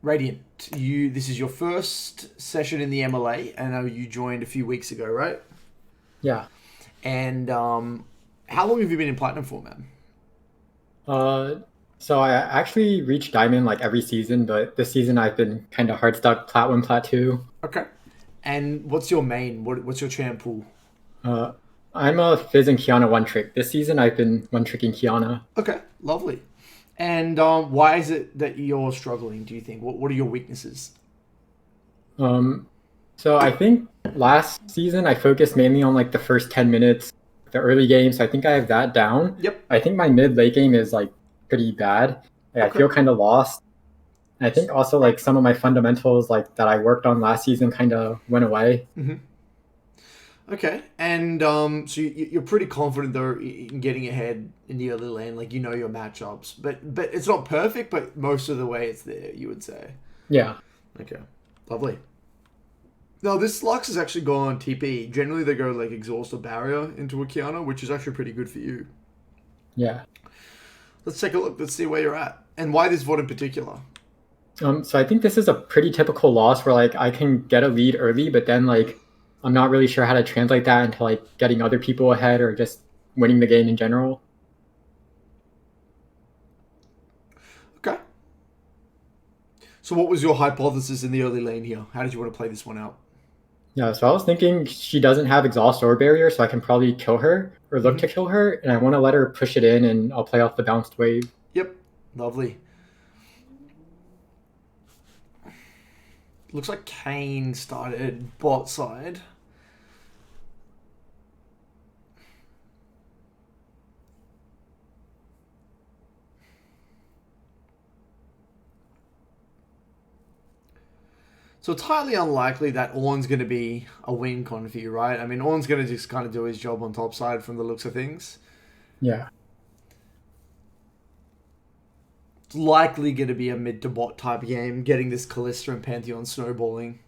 Radiant, this is your first session in the MLA. I know you joined a few weeks ago, right? Yeah. And how long have you been in Platinum for, man? Uh, so I actually reach diamond like every season, but this season I've been kind of hard stuck plat one, plat two. Okay. And what's your main? What's your champ pool? Uh, I'm a Fizz and Qiyana one trick. This season I've been one tricking Qiyana. Okay, lovely. And why is it that you're struggling? Do you think? What are your weaknesses? Um, so I think last season I focused mainly on like the first 10 minutes, the early game. So I think I have that down. Yep. I think my mid late game is like pretty bad. Like, I Okay. feel kind of lost. And I think also like some of my fundamentals like that I worked on last season kind of went away. Mm-hmm. Okay. And so you're pretty confident though in getting ahead in the early lane, like you know your matchups, but it's not perfect, but most of the way it's there. You would say. Yeah. Okay. Lovely. Now this Lux has actually gone TP. Generally they go like exhaust or barrier into a Qiyana, which is actually pretty good for you. Yeah. Let's take a look. Let's see where you're at and why this VOD in particular. So I think this is a pretty typical loss where like I can get a lead early, but then like I'm not really sure how to translate that into like getting other people ahead or just winning the game in general. Okay. So what was your hypothesis in the early lane here? How did you want to play this one out? Yeah, so I was thinking she doesn't have exhaust or barrier, so I can probably kill her or look Mm-hmm. to kill her, and I want to let her push it in, and I'll play off the bounced wave. Yep. Lovely. Looks like Kane started bot side. So it's highly unlikely that Ornn's going to be a win con for you, right? I mean, Ornn's going to just kind of do his job on top side from the looks of things. Yeah, It's likely going to be a mid to bot type game, getting this Callista and Pantheon snowballing.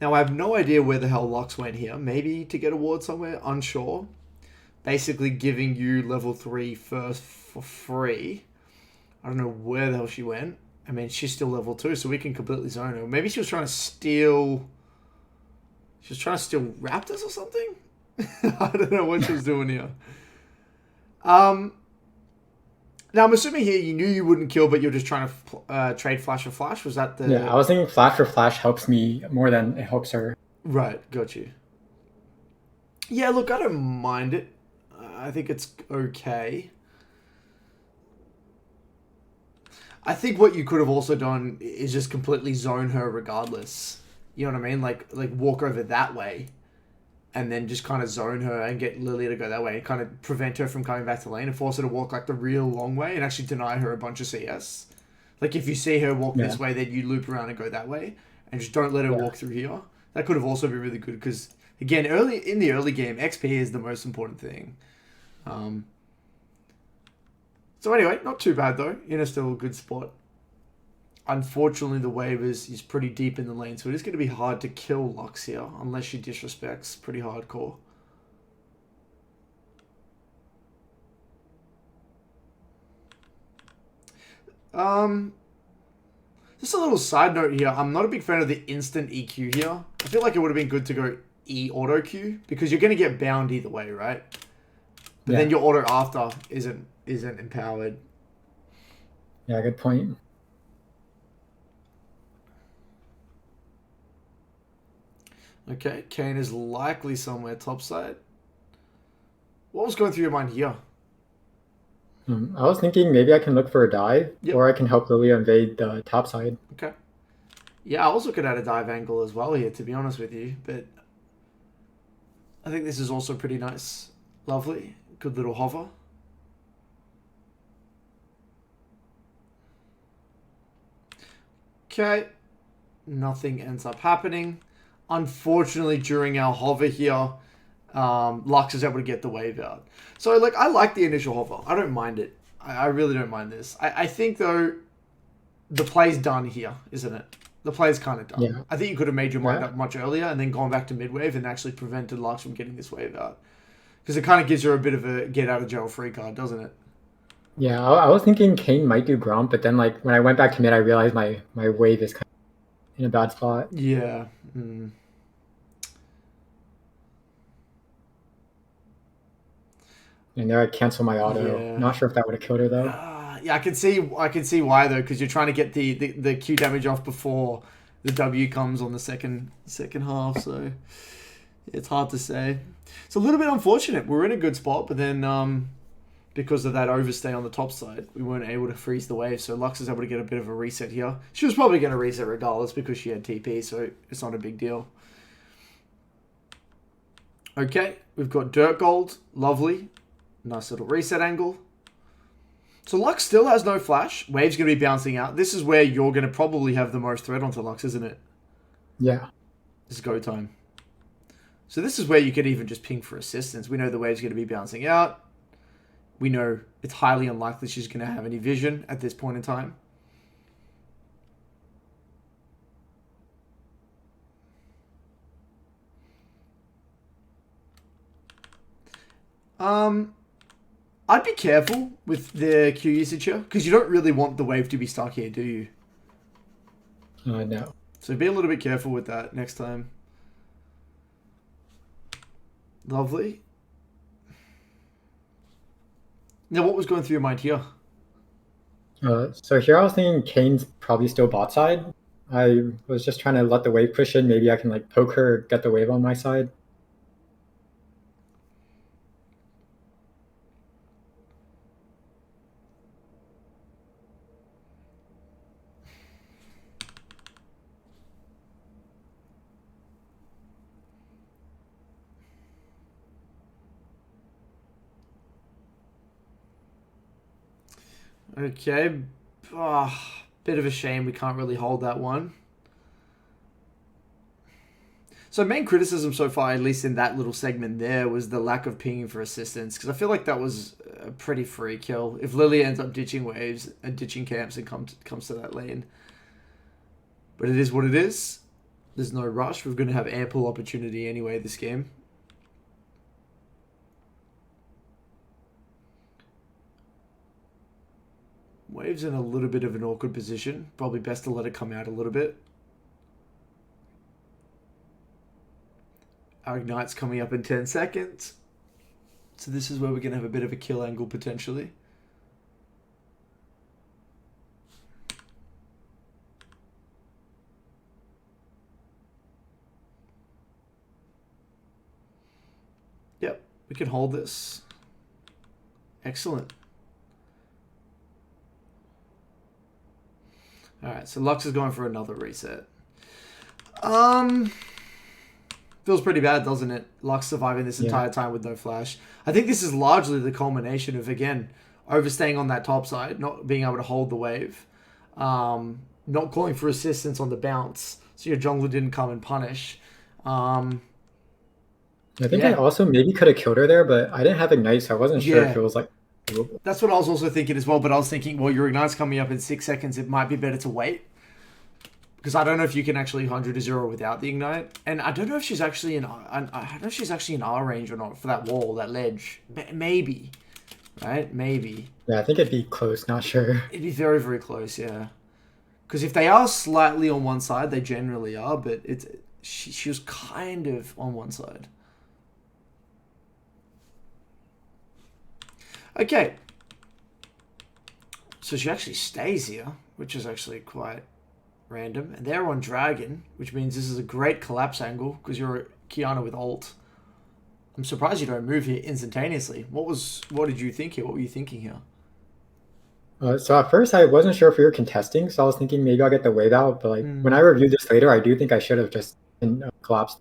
Now, I have no idea where the hell Lux went here. Maybe to get a ward somewhere? Unsure. Basically giving you level 3 first for free. I don't know where the hell she went. I mean, she's still level 2, so we can completely zone her. Maybe she was trying to steal... She was trying to steal Raptors or something? I don't know what she was doing here. Um, Now, I'm assuming here you knew you wouldn't kill, but you're just trying to trade flash for flash. Was that yeah. I the... was thinking flash for flash helps me more than it helps her. Right, got you. Yeah, look, I don't mind it. I think it's okay. I think what you could have also done is just completely zone her regardless. You know what I mean? Like walk over that way and then just kind of zone her and get Lily to go that way and kind of prevent her from coming back to lane and force her to walk like the real long way and actually deny her a bunch of CS. Like if you see her walk Yeah, this way, then you loop around and go that way and just don't let her yeah, walk through here. That could have also been really good because again, early in the early game, XP is the most important thing. Um, so anyway, not too bad though. In a still a good spot. Unfortunately, the wave is pretty deep in the lane, so it is going to be hard to kill Lux here, unless she disrespects pretty hardcore. Um, just a little side note here. I'm not a big fan of the instant EQ here. I feel like it would have been good to go E auto Q because you're going to get bound either way, right? But then yeah, your auto after isn't empowered. yeah. Good point. Okay, Kane is likely somewhere topside. What was going through your mind here? I was thinking maybe I can look for a dive, Yep. or I can help Lilia invade the top side. Okay. Yeah, I was looking at a dive angle as well here, to be honest with you, but I think this is also pretty nice. Lovely. Good little hover. Okay. Nothing ends up happening. Unfortunately, during our hover here, Lux is able to get the wave out. So, like, I like the initial hover. I don't mind it. I really don't mind this. I think, though, the play's done here, isn't it? The play's kind of done. Yeah, I think you could have made your mind yeah, up much earlier and then gone back to mid wave and actually prevented Lux from getting this wave out. Because it kind of gives her a bit of a get out of jail free card, doesn't it? Yeah, I was thinking Kane might do Gromp, but then like when I went back to mid, I realized my wave is kind of in a bad spot. Yeah. Mm. And there I cancel my auto. Yeah. Not sure if that would have killed her though. Yeah, I can see why though, because you're trying to get the Q damage off before the W comes on the second half. So it's hard to say. It's a little bit unfortunate. We're in a good spot, but then because of that overstay on the top side, we weren't able to freeze the wave. So Lux is able to get a bit of a reset here. She was probably going to reset regardless because she had TP, so it's not a big deal. Okay, we've got Dirt Gold. Lovely. Nice little reset angle. So Lux still has no flash. Wave's going to be bouncing out. This is where you're going to probably have the most threat onto Lux, isn't it? Yeah. It's go time. So this is where you could even just ping for assistance. We know the wave's going to be bouncing out. We know it's highly unlikely she's going to have any vision at this point in time. I'd be careful with the Q usage here, because you don't really want the wave to be stuck here, do you? No. So be a little bit careful with that next time. Lovely. Now, what was going through your mind here? So here I was thinking Kane's probably still bot side. I was just trying to let the wave push in. Maybe I can like poke her, get the wave on my side. Okay. Bit of a shame we can't really hold that one. So main criticism so far, at least in that little segment there, was the lack of pinging for assistance. Because I feel like that was a pretty free kill. If Lily ends up ditching waves and ditching camps and comes to that lane. But it is what it is. There's no rush. We're going to have ample opportunity anyway this game. Wave's in a little bit of an awkward position. Probably best to let it come out a little bit. Our Ignite's coming up in 10 seconds. So this is where we're going to have a bit of a kill angle potentially. Yep, we can hold this. Excellent. Alright, so Lux is going for another reset. Feels pretty bad, doesn't it? Lux surviving this entire time with no flash. I think this is largely the culmination of, again, overstaying on that top side, not being able to hold the wave, not calling for assistance on the bounce, so your jungler didn't come and punish. I think I also maybe could have killed her there, but I didn't have Ignite, so I wasn't sure if it was like doable. That's what I was also thinking as well, but I was thinking, well, your Ignite's coming up in 6 seconds, it might be better to wait. Because I don't know if you can actually 100 to 0 without the Ignite. And I don't know if she's actually in I don't know if she's actually in R range or not for that wall, that ledge. Maybe. Right? Maybe. Yeah, I think it'd be close, not sure. It'd be very, very close, yeah. Because if they are slightly on one side, they generally are, but she was kind of on one side. Okay. So she actually stays here, which is actually quite random. And they're on Dragon, which means this is a great collapse angle because you're a Qiyana with ult. I'm surprised you don't move here instantaneously. What did you think here? What were you thinking here? So at first I wasn't sure if we were contesting, so I was thinking maybe I'll get the wave out, but like when I reviewed this later, I do think I should have just collapsed.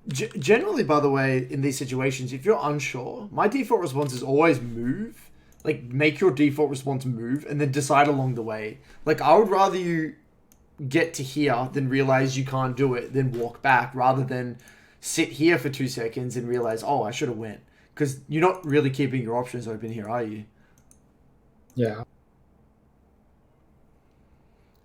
Generally, by the way, in these situations, if you're unsure, my default response is always move. Like, make your default response move and then decide along the way. Like, I would rather you get to here than realize you can't do it, then walk back, rather than sit here for 2 seconds and realize, oh, I should have went. Because you're not really keeping your options open here, are you? Yeah.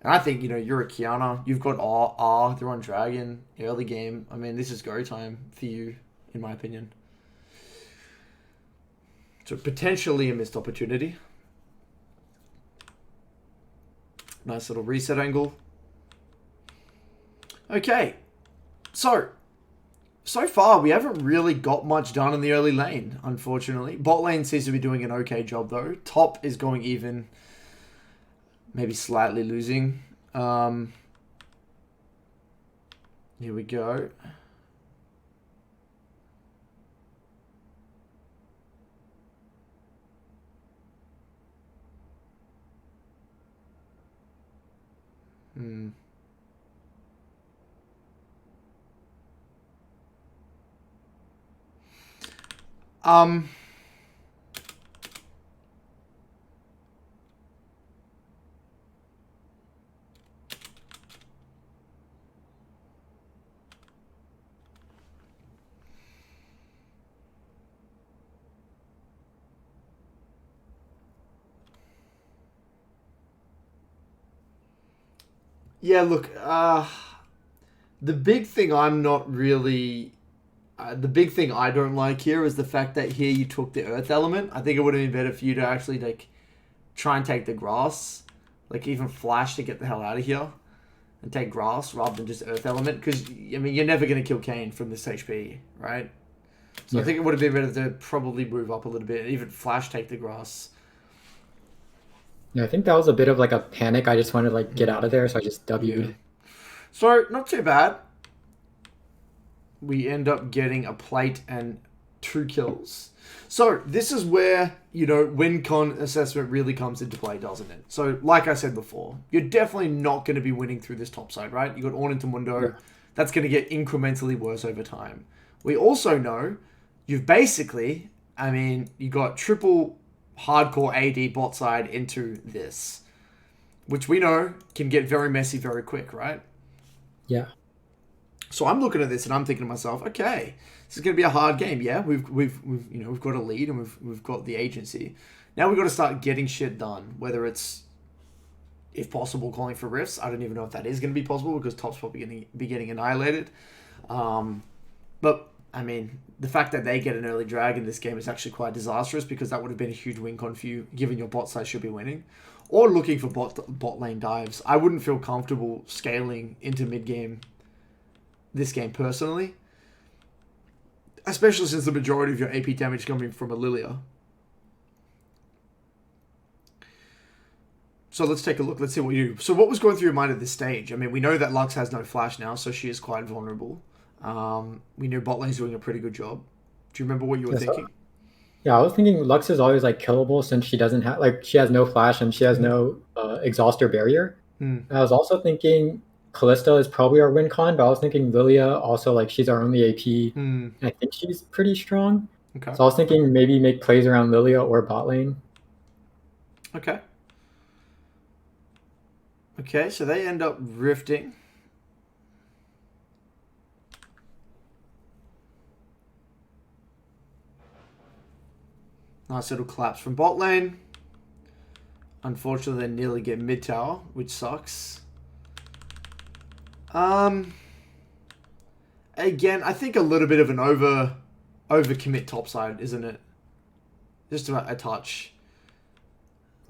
And I think, you're a Qiyana. You've got R, they're on Dragon, early game. I mean, this is go time for you, in my opinion. So potentially a missed opportunity. Nice little reset angle. Okay. So far we haven't really got much done in the early lane, unfortunately. Bot lane seems to be doing an okay job though. Top is going even. Maybe slightly losing. Here we go. Hmm. Yeah, look, the big thing I'm not really. The big thing I don't like here is the fact that here you took the earth element. I think it would have been better for you to actually, like, try and take the grass. Like, even flash to get the hell out of here. And take grass rather than just earth element. Because, I mean, you're never going to kill Kane from this HP, right? So I think it would have been better to probably move up a little bit. And even flash take the grass. Yeah, I think that was a bit of like a panic. I just wanted to like get out of there, so I just W'd. Yeah. So, not too bad. We end up getting a plate and 2 kills. So, this is where, you know, win con assessment really comes into play, doesn't it? So, like I said before, you're definitely not going to be winning through this top side, right? You got Orn into Mundo. Yeah. That's going to get incrementally worse over time. We also know you've basically, I mean, you got triple hardcore AD bot side into this, which we know can get very messy very quick, right? Yeah. So I'm looking at this and I'm thinking to myself, okay, this is going to be a hard game. Yeah, we've got a lead and we've got the agency. Now we've got to start getting shit done. Whether it's, if possible, calling for rifts. I don't even know if that is going to be possible because top's probably be getting annihilated. But I mean, the fact that they get an early drag in this game is actually quite disastrous because that would have been a huge win con for you, given your bot side should be winning. Or looking for bot lane dives. I wouldn't feel comfortable scaling into mid game this game personally, especially since the majority of your AP damage is coming from a Lilia. So let's take a look. Let's see what you do. So what was going through your mind at this stage? I mean, we know that Lux has no flash now, so she is quite vulnerable. We knew bot lane's doing a pretty good job. Do you remember what you were thinking? Yeah, I was thinking Lux is always like killable since she doesn't have like she has no flash and she has no exhauster barrier. I was also thinking Callista is probably our win con, but I was thinking Lilia also like she's our only AP. And I think she's pretty strong. Okay. So I was thinking maybe make plays around Lilia or bot lane. Okay. Okay, so they end up rifting. Nice little collapse from bot lane. Unfortunately, they nearly get mid tower, which sucks. Again, I think a little bit of an overcommit topside, isn't it? Just about a touch.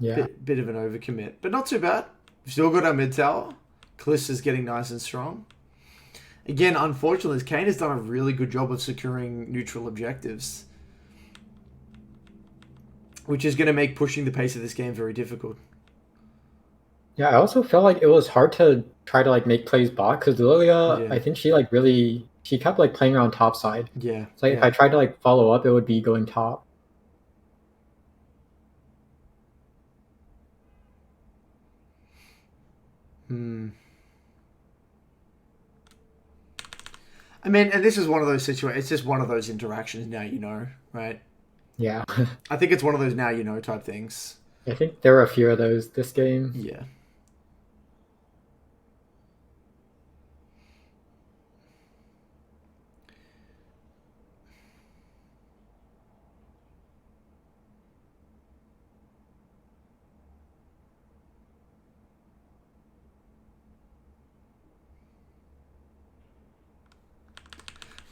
Yeah. Bit of an overcommit, but not too bad. We've still got our mid tower. Callista's getting nice and strong. Again, unfortunately, Kane has done a really good job of securing neutral objectives, which is going to make pushing the pace of this game very difficult. Yeah, I also felt like it was hard to try to like make plays bot because Lilia, I think she like really she kept like playing around top side. Yeah. So like, if I tried to like follow up, it would be going top. I mean, and this is one of those situations. It's just one of those interactions. Now you know, right? Yeah. I think it's one of those now you know type things. I think there were a few of those this game. Yeah.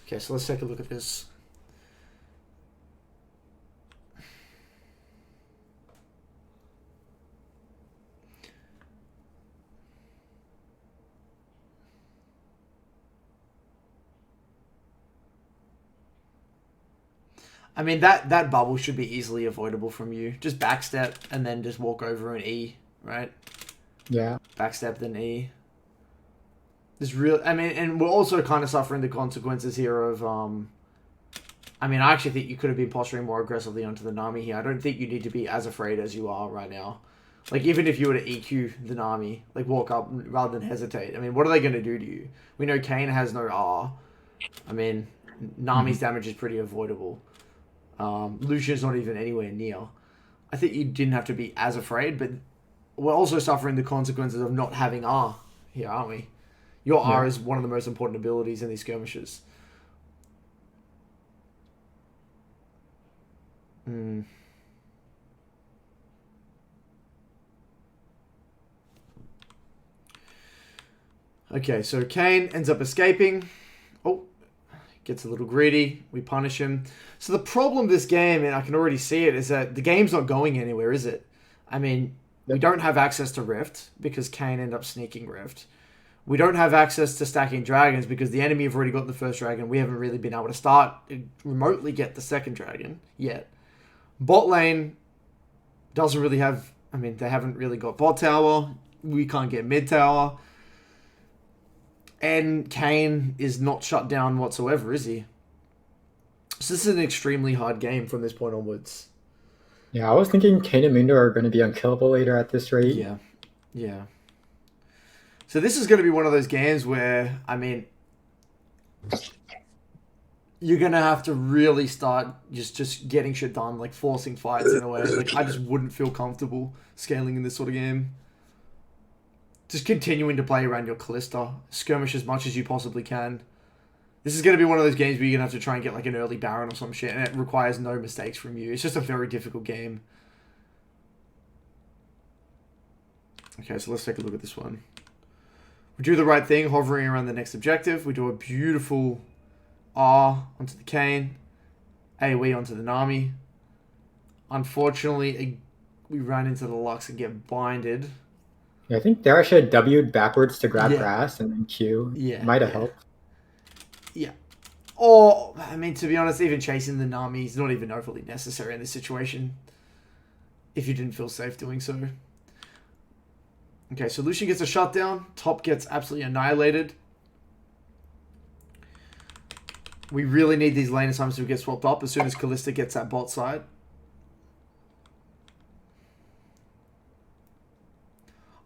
Okay, so let's take a look at this. I mean, that bubble should be easily avoidable from you. Just backstep and then just walk over an E, right? Yeah. Backstep then E. There's real. I mean, and we're also kind of suffering the consequences here of. I mean, I actually think you could have been posturing more aggressively onto the Nami here. I don't think you need to be as afraid as you are right now. Like, even if you were to EQ the Nami, like, walk up rather than hesitate. I mean, what are they going to do to you? We know Kane has no R. I mean, Nami's damage is pretty avoidable. Lucian's not even anywhere near. I think you didn't have to be as afraid, but we're also suffering the consequences of not having R here, aren't we? Your R is one of the most important abilities in these skirmishes. Okay, so Kane ends up escaping. Oh, gets a little greedy. We punish him. So the problem with this game, and I can already see it, is that the game's not going anywhere, is it? I mean, we don't have access to Rift because Kane ended up sneaking Rift. We don't have access to stacking dragons because the enemy have already got the first dragon. We haven't really been able to start remotely get the second dragon yet. Bot lane doesn't really have... I mean, they haven't really got bot tower. We can't get mid tower. And Kane is not shut down whatsoever, is he? So this is an extremely hard game from this point onwards. Yeah, I was thinking Kane and Mundo are going to be unkillable later at this rate. Yeah. Yeah. So this is going to be one of those games where, I mean, you're going to have to really start just getting shit done, like forcing fights in a way. Like, I just wouldn't feel comfortable scaling in this sort of game. Just continuing to play around your Callista. Skirmish as much as you possibly can. This is going to be one of those games where you're going to have to try and get like an early Baron or some shit, and it requires no mistakes from you. It's just a very difficult game. Okay, so let's take a look at this one. We do the right thing, hovering around the next objective. We do a beautiful R onto the Kane. AoE onto the Nami. Unfortunately, we ran into the Lux and get binded. Yeah, I think there I should have W'd backwards to grab grass and then Q. Yeah. Might have helped. Yeah. Or, I mean, to be honest, even chasing the Nami is not even overly necessary in this situation. If you didn't feel safe doing so. Okay, so Lucian gets a shutdown. Top gets absolutely annihilated. We really need these lane assignments to get swapped up as soon as Callista gets that bot side.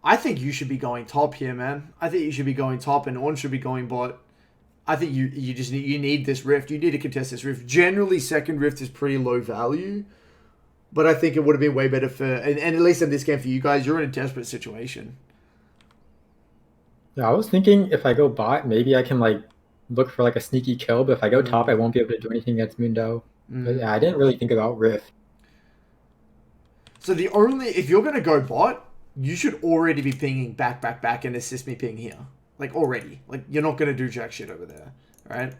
I think you should be going top here, man. I think you should be going top and On should be going bot. I think you just need this rift. You need to contest this rift. Generally, second rift is pretty low value. But I think it would have been way better for... And at least in this game for you guys, you're in a desperate situation. Yeah, I was thinking if I go bot, maybe I can like look for like a sneaky kill. But if I go top, I won't be able to do anything against Mundo. But yeah, I didn't really think about rift. So the only... If you're going to go bot, you should already be pinging back, and assist me ping here. Like, already. Like, you're not going to do jack shit over there, right?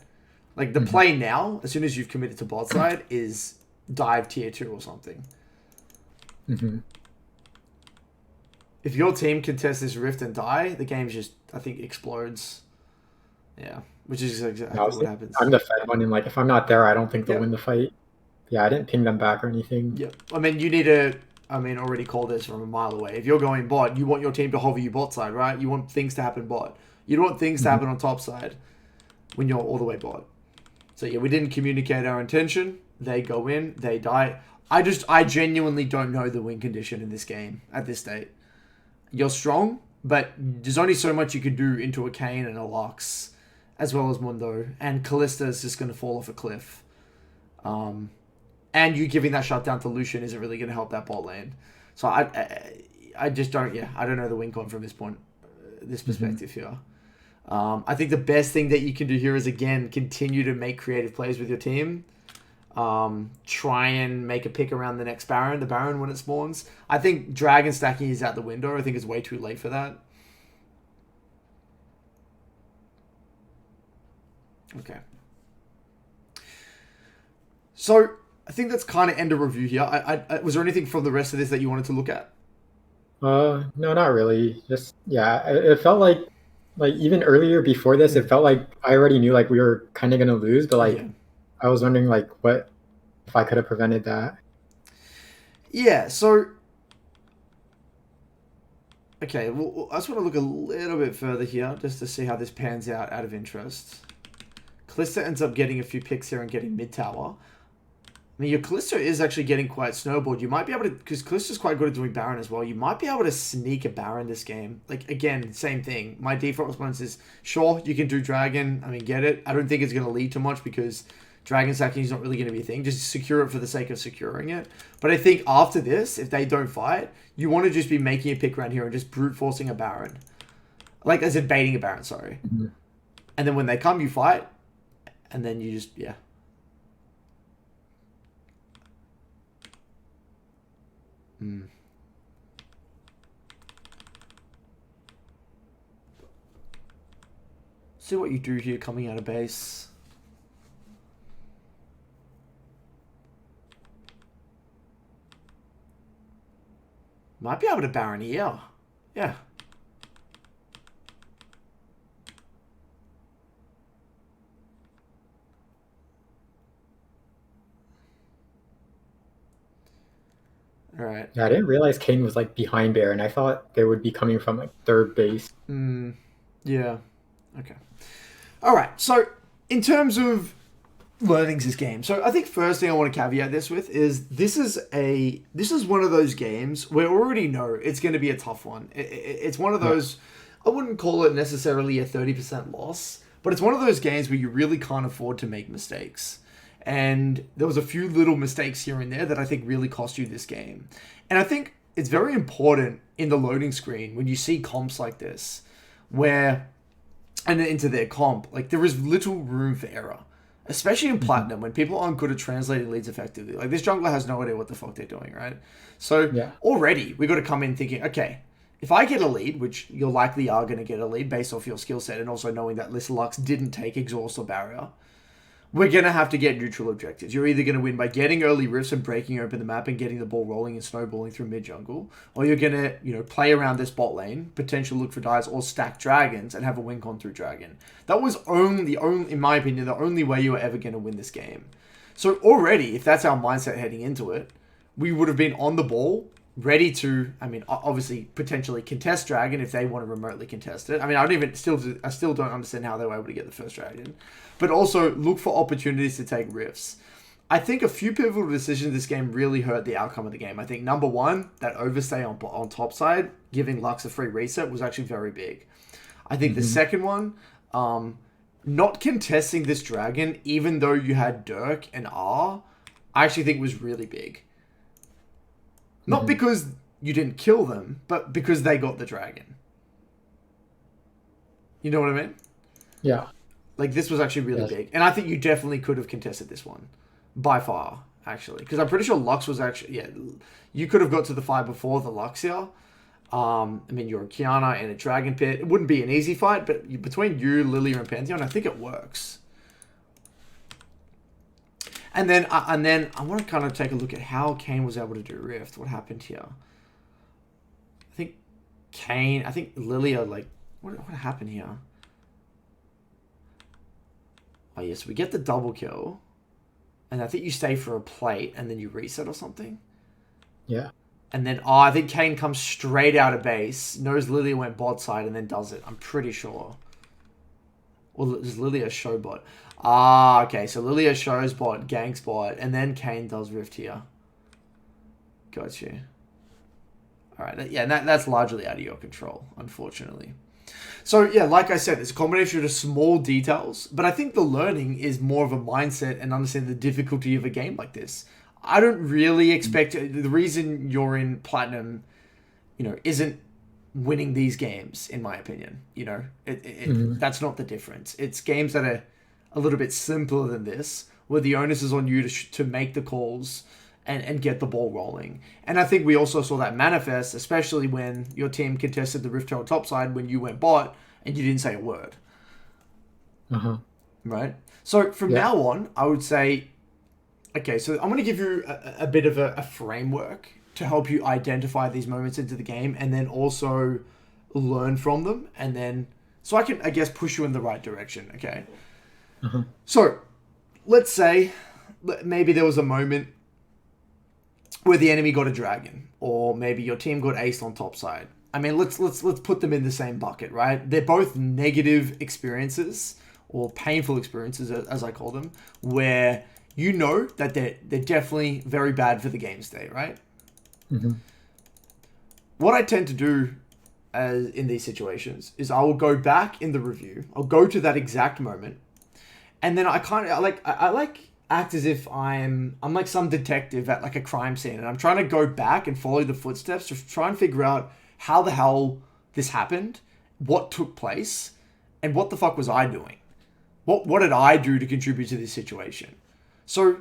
Like, the play now, as soon as you've committed to bot side, is dive tier 2 or something. If your team contests this rift and die, the game just, I think, explodes. Yeah, which is exactly what happens. I'm the Fed one, and like, if I'm not there, I don't think they'll win the fight. Yeah, I didn't ping them back or anything. Yep. I mean, you need to... I mean, already call this from a mile away. If you're going bot, you want your team to hover you bot side, right? You want things to happen bot. You don't want things to happen on top side when you're all the way bot. So yeah, we didn't communicate our intention. They go in, they die. I genuinely don't know the win condition in this game at this state. You're strong, but there's only so much you can do into a Kane and a Lux, as well as Mundo. And Callista is just going to fall off a cliff. And you giving that shutdown to Lucian isn't really going to help that bot lane. So I just don't, I don't know the win con from this point, this perspective here. I think the best thing that you can do here is, again, continue to make creative plays with your team. Try and make a pick around the next Baron, the Baron when it spawns. I think dragon stacking is out the window. I think it's way too late for that. Okay. So... I think that's kind of end of review here. Was there anything from the rest of this that you wanted to look at? No, not really. Just, yeah, it felt like even earlier before this, it felt like I already knew like we were kind of going to lose, but like I was wondering like what if I could have prevented that. Yeah, so... Okay, well, I just want to look a little bit further here, just to see how this pans out of interest. Callisto ends up getting a few picks here and getting mid tower. I mean, your Callisto is actually getting quite snowballed. You might be able to, because Callisto's quite good at doing Baron as well, you might be able to sneak a Baron this game. Like, again, same thing. My default response is, sure, you can do Dragon. I mean, get it. I don't think it's going to lead to much because Dragon sacking is not really going to be a thing. Just secure it for the sake of securing it. But I think after this, if they don't fight, you want to just be making a pick around here and just brute forcing a Baron. Like, as in baiting a Baron, sorry. Mm-hmm. And then when they come, you fight. And then you just, yeah. See what you do here coming out of base. Might be able to Baron here. Yeah. All right. Yeah, I didn't realize Kane was like behind Baron. I thought they would be coming from like third base. Yeah. Okay. All right. So in terms of learnings this game, so I think first thing I want to caveat this with is this is one of those games where we already know it's going to be a tough one. It's one of those. I wouldn't call it necessarily a 30% loss, but it's one of those games where you really can't afford to make mistakes. And there was a few little mistakes here and there that I think really cost you this game. And I think it's very important in the loading screen when you see comps like this, where, and into their comp, like there is little room for error. Especially in Platinum, when people aren't good at translating leads effectively. Like, this jungler has no idea what the fuck they're doing, right? So, already, we got to come in thinking, okay, if I get a lead, which you likely are going to get a lead based off your skill set, and also knowing that Lux didn't take Exhaust or Barrier, we're going to have to get neutral objectives. You're either going to win by getting early rifts and breaking open the map and getting the ball rolling and snowballing through mid-jungle, or you're going to, play around this bot lane, potential look for dives, or stack dragons and have a win con through dragon. That was in my opinion, the only way you were ever going to win this game. So already, if that's our mindset heading into it, we would have been on the ball, ready to, obviously, potentially contest dragon if they want to remotely contest it. I mean, I still don't understand how they were able to get the first dragon. But also look for opportunities to take rifts. I think a few pivotal decisions this game really hurt the outcome of the game. I think number one, that overstay on top side, giving Lux a free reset, was actually very big. I think the second one, not contesting this dragon, even though you had Dirk and R, I actually think was really big. Not because you didn't kill them, but because they got the dragon. You know what I mean? Yeah. Like, this was actually really big. And I think you definitely could have contested this one. By far, actually. Because I'm pretty sure Lux was actually... Yeah, you could have got to the fight before the Lux here. You're a Qiyana and a Dragon Pit. It wouldn't be an easy fight, but between you, Lilia, and Pantheon, I think it works. And then I want to kind of take a look at how Kane was able to do Rift. What happened here? I think Lilia, like... What happened here? Oh, yes, we get the double kill. And I think you stay for a plate and then you reset or something. Yeah. And then, I think Kane comes straight out of base, knows Lilia went bot side and then does it. I'm pretty sure. Or does Lilia show bot? Okay, so Lilia shows bot, ganks bot, and then Kane does Rift here. Gotcha. Alright, yeah, that's largely out of your control, unfortunately. So, yeah, like I said, it's a combination of small details, but I think the learning is more of a mindset and understanding the difficulty of a game like this. I don't really expect... The reason you're in Platinum, isn't winning these games, in my opinion. That's not the difference. It's games that are a little bit simpler than this, where the onus is on you to make the calls and get the ball rolling. And I think we also saw that manifest, especially when your team contested the Rift Trail topside when you went bot and you didn't say a word. Right? So from now on, I would say, okay, so I'm going to give you a bit of a framework to help you identify these moments into the game and then also learn from them. And then, so I can, I guess, push you in the right direction, okay? So let's say maybe there was a moment where the enemy got a dragon, or maybe your team got aced on top side. I mean, let's put them in the same bucket, right? They're both negative experiences or painful experiences, as I call them, where you know that they're definitely very bad for the game state, right? Mm-hmm. What I tend to do as in these situations is I will go back in the review. I'll go to that exact moment, and then I like act as if I'm like some detective at like a crime scene, and I'm trying to go back and follow the footsteps to try and figure out how the hell this happened, what took place, and what the fuck was I doing? What did I do to contribute to this situation? So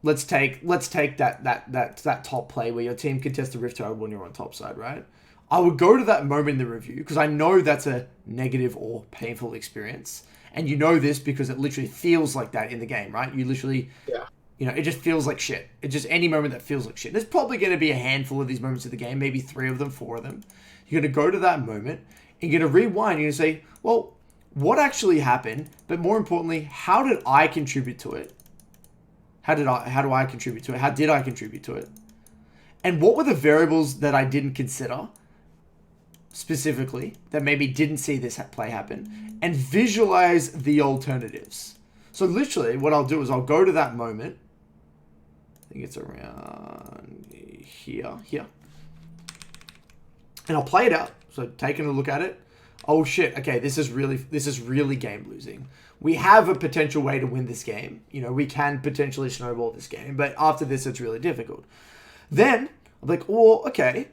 let's take that top play where your team contests the Rift Tower when you're on top side, right? I would go to that moment in the review because I know that's a negative or painful experience. And you know this because it literally feels like that in the game, right? You literally, it just feels like shit. It's just any moment that feels like shit. There's probably going to be a handful of these moments of the game, maybe 3 of them, 4 of them. You're going to go to that moment and you're going to rewind. You're going to say, well, what actually happened? But more importantly, how did I contribute to it? How do I contribute to it? How did I contribute to it? And what were the variables that I didn't consider specifically that maybe didn't see this play happen, and visualize the alternatives. So literally what I'll do is I'll go to that moment. I think it's around here. And I'll play it out. So taking a look at it. Oh shit, okay, this is really game losing. We have a potential way to win this game. We can potentially snowball this game, but after this it's really difficult. Then I'm like, oh, okay.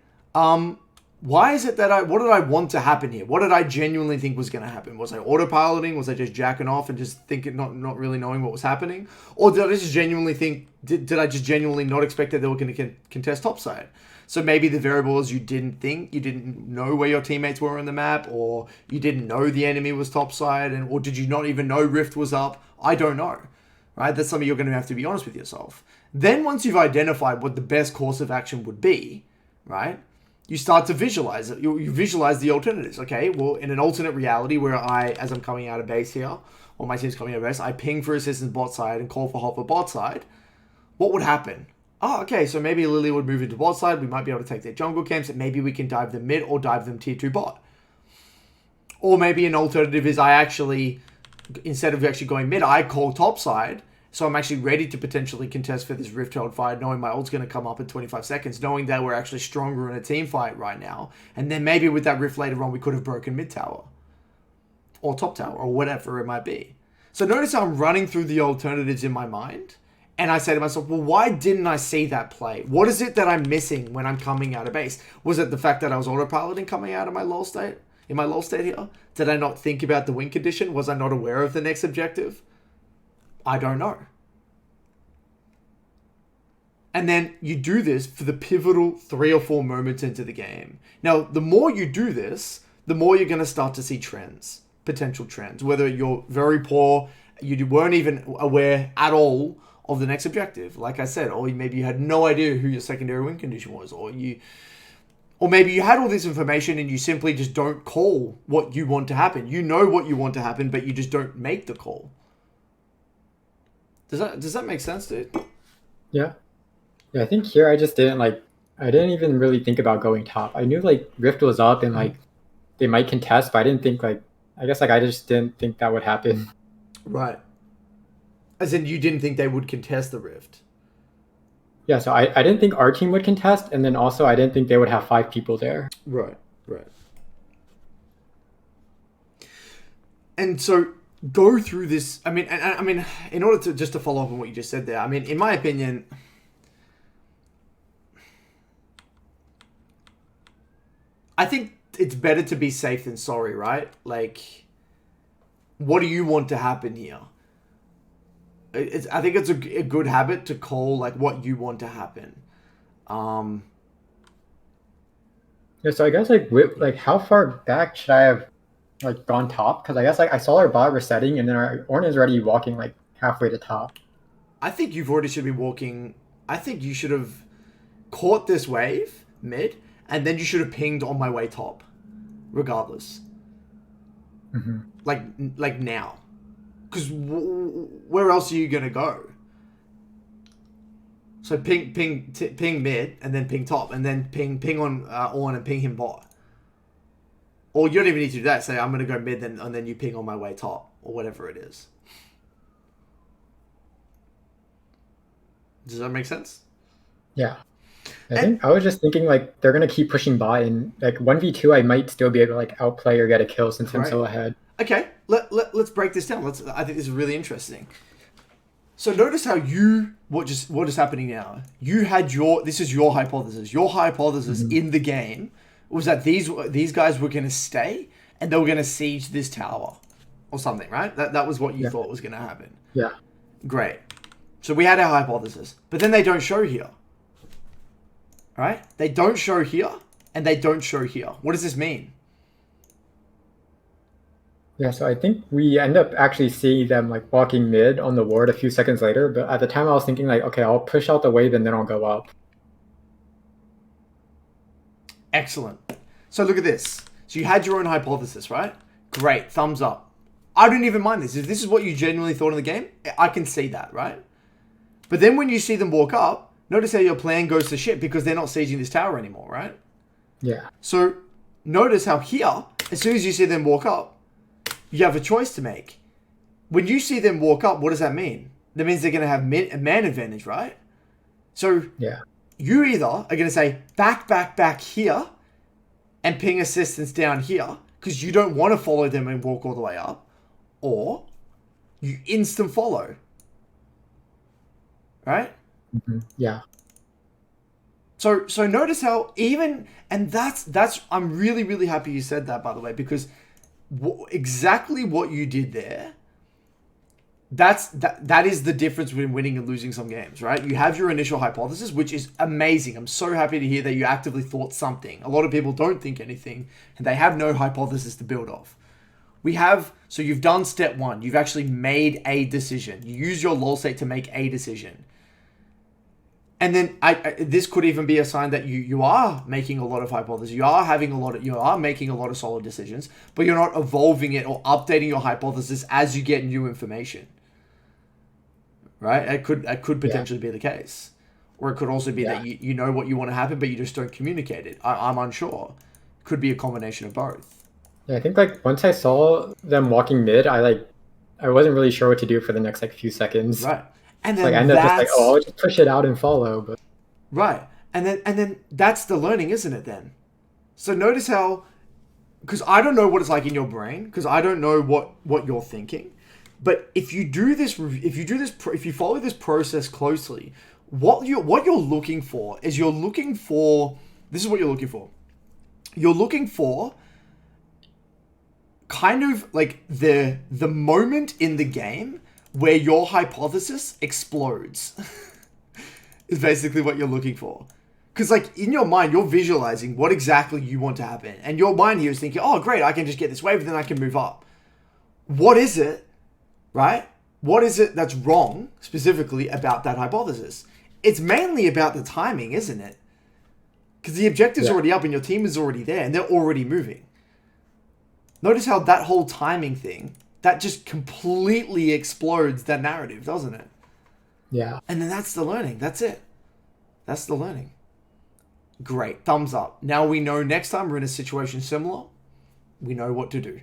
Why is it that what did I want to happen here? What did I genuinely think was going to happen? Was I autopiloting? Was I just jacking off and just thinking, not really knowing what was happening? Or did I just genuinely think, did I just genuinely not expect that they were going to contest topside? So maybe the variable is you didn't know where your teammates were on the map, or you didn't know the enemy was topside, or did you not even know Rift was up? I don't know, right? That's something you're going to have to be honest with yourself. Then once you've identified what the best course of action would be, right? You start to visualize it. You visualize the alternatives. Okay, well, in an alternate reality where as I'm coming out of base here, or my team's coming out of base, I ping for assistance bot side and call for help for bot side, what would happen? Oh, okay, so maybe Lily would move into bot side. We might be able to take their jungle camps, and maybe we can dive them mid or dive them tier 2 bot. Or maybe an alternative is instead of actually going mid, I call top side. So I'm actually ready to potentially contest for this Rift Herald fight, knowing my ult's going to come up in 25 seconds, knowing that we're actually stronger in a team fight right now. And then maybe with that Rift later on, we could have broken mid tower. Or top tower, or whatever it might be. So notice how I'm running through the alternatives in my mind. And I say to myself, well, why didn't I see that play? What is it that I'm missing when I'm coming out of base? Was it the fact that I was autopiloting coming out of my lull state? In my lull state here? Did I not think about the win condition? Was I not aware of the next objective? I don't know. And then you do this for the pivotal 3 or 4 moments into the game. Now, the more you do this, the more you're going to start to see trends, potential trends. Whether you're very poor, you weren't even aware at all of the next objective, like I said, or maybe you had no idea who your secondary win condition was, or maybe you had all this information and you simply just don't call what you want to happen. You know what you want to happen, but you just don't make the call. Does that make sense, dude? Yeah. I think here I just didn't I didn't even really think about going top. I knew Rift was up and they might contest, but I didn't think I guess I just didn't think that would happen. Right. As in you didn't think they would contest the Rift. Yeah, so I didn't think our team would contest, and then also I didn't think they would have 5 people there. Right. And so go through this. I mean, in order to just to follow up on what you just said there. I mean, in my opinion, I think it's better to be safe than sorry, right? What do you want to happen here? I think it's a good habit to call what you want to happen. Yeah, so I guess how far back should I have gone top? Because I guess I saw our bot resetting, and then our Ornn is already walking halfway to top. I think you've already should be walking. I think you should have caught this wave mid, and then you should have pinged on my way top, regardless. Mm-hmm. Like now, because where else are you gonna go? So ping mid, and then ping top, and then ping on Ornn and ping him bot. Or you don't even need to do that. Say I'm gonna go mid, and then you ping on my way top, or whatever it is. Does that make sense? Yeah. I was just thinking like they're gonna keep pushing by, and like 1v2 I might still be able to like outplay or get a kill since I'm so ahead. Okay, let's break this down. I think this is really interesting. So notice how what is happening now. You had this is your hypothesis. Your hypothesis in the game was that these guys were gonna stay and they were gonna siege this tower or something, right? That was what you thought was gonna happen. Yeah. Great. So we had our hypothesis, but then they don't show here. Right? They don't show here, and they don't show here. What does this mean? Yeah, so I think we end up actually seeing them like walking mid on the ward a few seconds later, but at the time I was thinking like, okay, I'll push out the wave and then I'll go up. Excellent. So look at this. So you had your own hypothesis, right? Great. Thumbs up. I don't even mind this. If this is what you genuinely thought in the game, I can see that, right? But then when you see them walk up, notice how your plan goes to shit because they're not sieging this tower anymore, right? Yeah. So notice how here, as soon as you see them walk up, you have a choice to make. When you see them walk up, what does that mean? That means they're going to have a man advantage, right? So you either are going to say back here and ping assistance down here because you don't want to follow them and walk all the way up, or you instant follow, right? Yeah. So notice how and that's I'm really happy you said that, by the way, because exactly what you did there, that is the difference between winning and losing some games, right? You have your initial hypothesis, which is amazing. I'm so happy to hear that you actively thought something. A lot of people don't think anything and they have no hypothesis to build off. So you've done step one. You've actually made a decision. You use your lol state to make a decision. And then this could even be a sign that you are making a lot of hypotheses. You are making a lot of solid decisions, but you're not evolving it or updating your hypothesis as you get new information. Right? It could potentially be the case. Or it could also be that you know what you want to happen, but you just don't communicate it. I'm unsure. Could be a combination of both. Yeah, I think like once I saw them walking mid, I wasn't really sure what to do for the next like few seconds. Right. And then like I ended up just like, I'll just push it out and follow. But right. And then that's the learning, isn't it then? So notice how, because I don't know what it's like in your brain, because I don't know what you're thinking. But if you follow this process closely, what you're looking for is this is what you're looking for. You're looking for kind of like the moment in the game where your hypothesis explodes is basically what you're looking for. Because like in your mind, you're visualizing what exactly you want to happen. And your mind here is thinking, oh great, I can just get this wave and then I can move up. What is it, right? What is it that's wrong specifically about that hypothesis? It's mainly about the timing, isn't it? Because the objective's already up and your team is already there and they're already moving. Notice how that whole timing thing, that just completely explodes that narrative, doesn't it? Yeah. And then that's the learning. That's it. That's the learning. Great. Thumbs up. Now we know next time we're in a situation similar, we know what to do.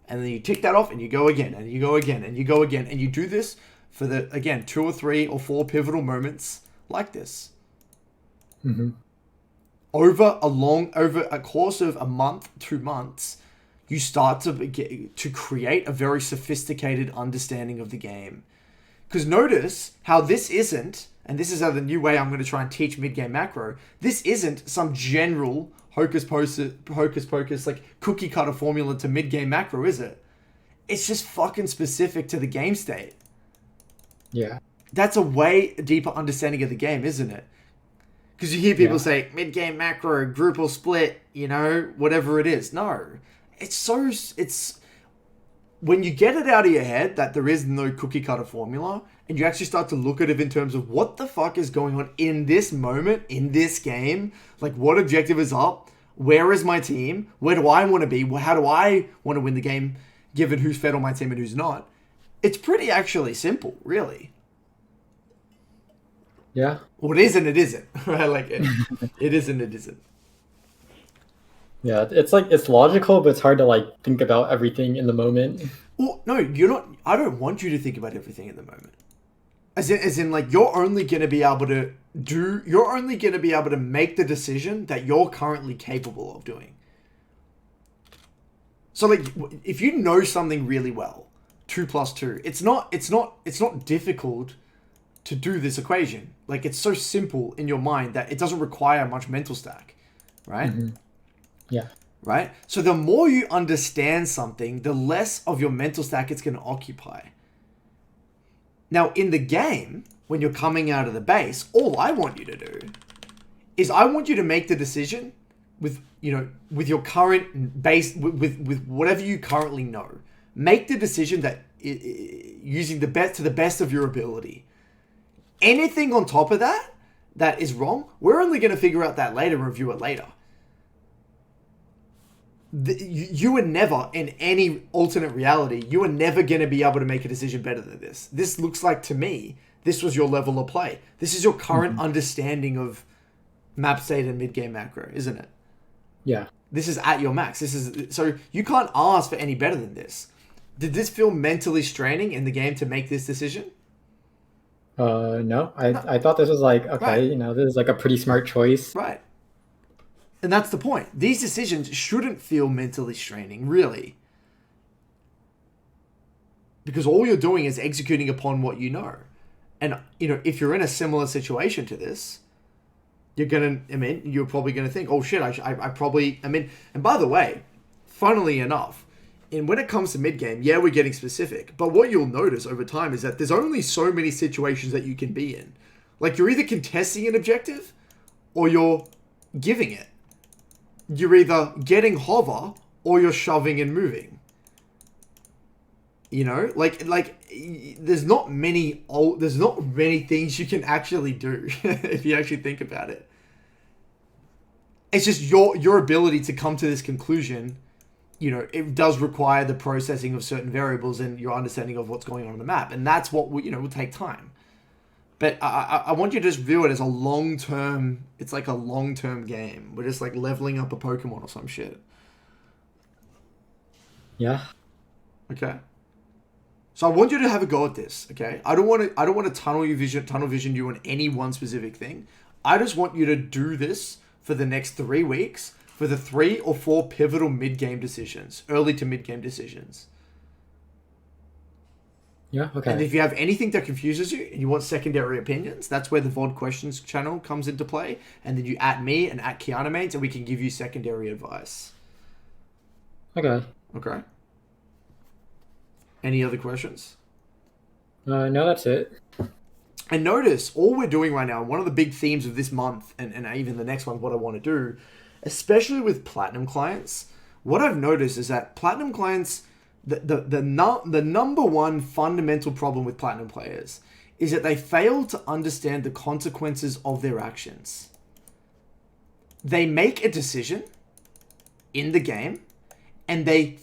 And then you tick that off and you go again and you go again and you go again. And you do this for 2 or 3 or 4 pivotal moments like this. Mm-hmm. Over a course of a month, 2 months, you start to create a very sophisticated understanding of the game. Because notice how this isn't, and this is how the new way I'm going to try and teach mid-game macro, this isn't some general hocus pocus like cookie cutter formula to mid-game macro, is it? It's just fucking specific to the game state. Yeah. That's a way deeper understanding of the game, isn't it? Because you hear people say mid-game macro, group or split, whatever it is. No. It's when you get it out of your head that there is no cookie cutter formula and you actually start to look at it in terms of what the fuck is going on in this moment, in this game, like what objective is up, where is my team, where do I want to be, how do I want to win the game given who's fed on my team and who's not. It's pretty actually simple, really. Yeah. What is and it isn't, right? Like it is and it isn't. Yeah, it's like it's logical, but it's hard to like think about everything in the moment. Well, no, you're not. I don't want you to think about everything at the moment. As in, like you're only going to be able to do. You're only going to be able to make the decision that you're currently capable of doing. So, like, if you know something really well, 2 plus 2, it's not difficult to do this equation. Like, it's so simple in your mind that it doesn't require much mental stack, right? Hmm. Yeah. Right? So the more you understand something, the less of your mental stack it's going to occupy. Now, in the game, when you're coming out of the base, all I want you to do is I want you to make the decision with, with your current base, with whatever you currently know. Make the decision that using the best to the best of your ability. Anything on top of that is wrong, we're only going to figure out that later and review it later. You are never, in any alternate reality, you are never going to be able to make a decision better than this. This looks like, to me, this was your level of play. This is your current understanding of map state and mid-game macro, isn't it? Yeah. This is at your max. So you can't ask for any better than this. Did this feel mentally straining in the game to make this decision? No. I thought this was like, okay, Right. this is like a pretty smart choice. Right. And that's the point. These decisions shouldn't feel mentally straining, really. Because all you're doing is executing upon what you know. And, if you're in a similar situation to this, you're probably going to think, oh shit, and by the way, funnily enough, when it comes to mid-game, yeah, we're getting specific. But what you'll notice over time is that there's only so many situations that you can be in. Like, you're either contesting an objective or you're giving it. You're either getting hover or you're shoving and moving. There's not many things you can actually do if you actually think about it. It's just your ability to come to this conclusion. It does require the processing of certain variables and your understanding of what's going on the map, and that's what will take time. But I want you to just view it as a long-term... It's like a long-term game. We're just like leveling up a Pokemon or some shit. Yeah. Okay. So I want you to have a go at this, okay? I don't want to tunnel vision you on any one specific thing. I just want you to do this for the next 3 weeks for the 3 or 4 pivotal mid-game decisions, early to mid-game decisions. Yeah, okay. And if you have anything that confuses you and you want secondary opinions, that's where the VOD questions channel comes into play. And then you at me and at Qiyana mates, and we can give you secondary advice. Okay. Okay. Any other questions? No, that's it. And notice, all we're doing right now, one of the big themes of this month, and even the next one, what I want to do, especially with Platinum clients, what I've noticed is that Platinum clients... The number one fundamental problem with Platinum players is that they fail to understand the consequences of their actions. They make a decision in the game, and they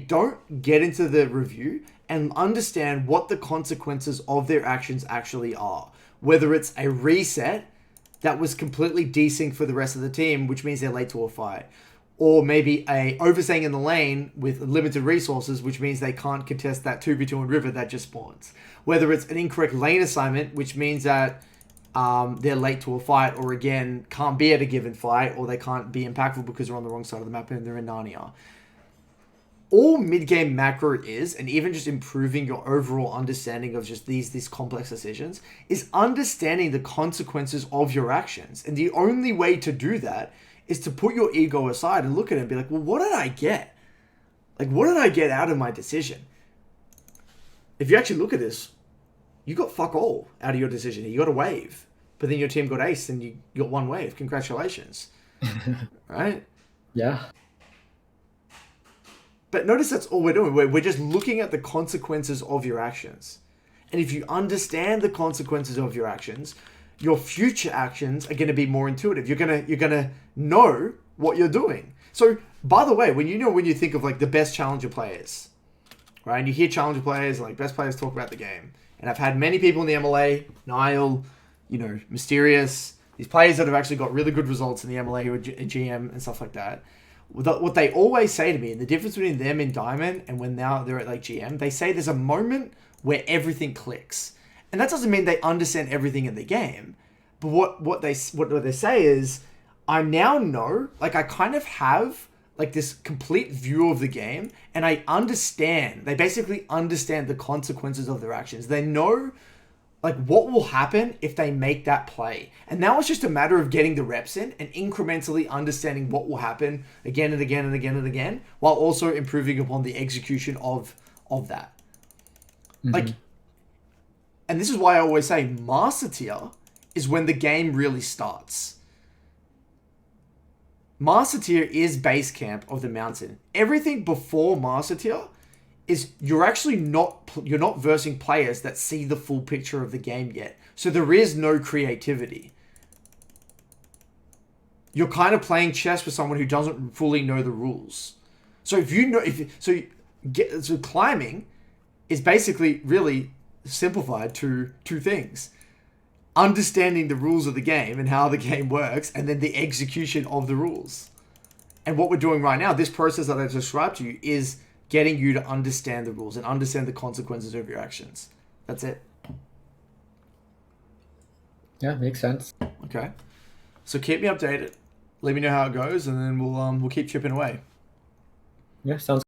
don't get into the review and understand what the consequences of their actions actually are. Whether it's a reset that was completely desync for the rest of the team, which means they're late to a fight. Or maybe a overstaying in the lane with limited resources, which means they can't contest that 2v2 in river that just spawns. Whether it's an incorrect lane assignment, which means that they're late to a fight, or again, can't be at a given fight, or they can't be impactful because they're on the wrong side of the map and they're in Narnia. All mid-game macro is, and even just improving your overall understanding of just these complex decisions, is understanding the consequences of your actions. And the only way to do that is to put your ego aside and look at it and be like, well, what did I get? Like, what did I get out of my decision? If you actually look at this, you got fuck all out of your decision. You got a wave, but then your team got ace and you got 1 wave. Congratulations. Right? Yeah. But notice that's all we're doing. We're just looking at the consequences of your actions. And if you understand the consequences of your actions, your future actions are going to be more intuitive. You're gonna know what you're doing. So, by the way, when you think of like the best challenger players, right? And you hear challenger players, like best players talk about the game. And I've had many people in the MLA, Niall, Mysterious, these players that have actually got really good results in the MLA who are GM and stuff like that. What they always say to me, and the difference between them in Diamond and when now they're at like GM, they say there's a moment where everything clicks. And that doesn't mean they understand everything in the game. But what they say is, I now know, like I kind of have like this complete view of the game, and I understand. They basically understand the consequences of their actions. They know like what will happen if they make that play. And now it's just a matter of getting the reps in and incrementally understanding what will happen again and again and again and again, while also improving upon the execution of that. Like, and this is why I always say Master Tier is when the game really starts. Master Tier is base camp of the mountain. Everything before Master Tier is you're not versing players that see the full picture of the game yet. So there is no creativity. You're kind of playing chess with someone who doesn't fully know the rules. So so climbing is basically really simplified to two things: understanding the rules of the game and how the game works, and then the execution of the rules. And what we're doing right now, this process that I described to you, is getting you to understand the rules and understand the consequences of your actions. That's it. Yeah, makes sense. Okay. So keep me updated. Let me know how it goes, and then we'll keep chipping away. Yeah, sounds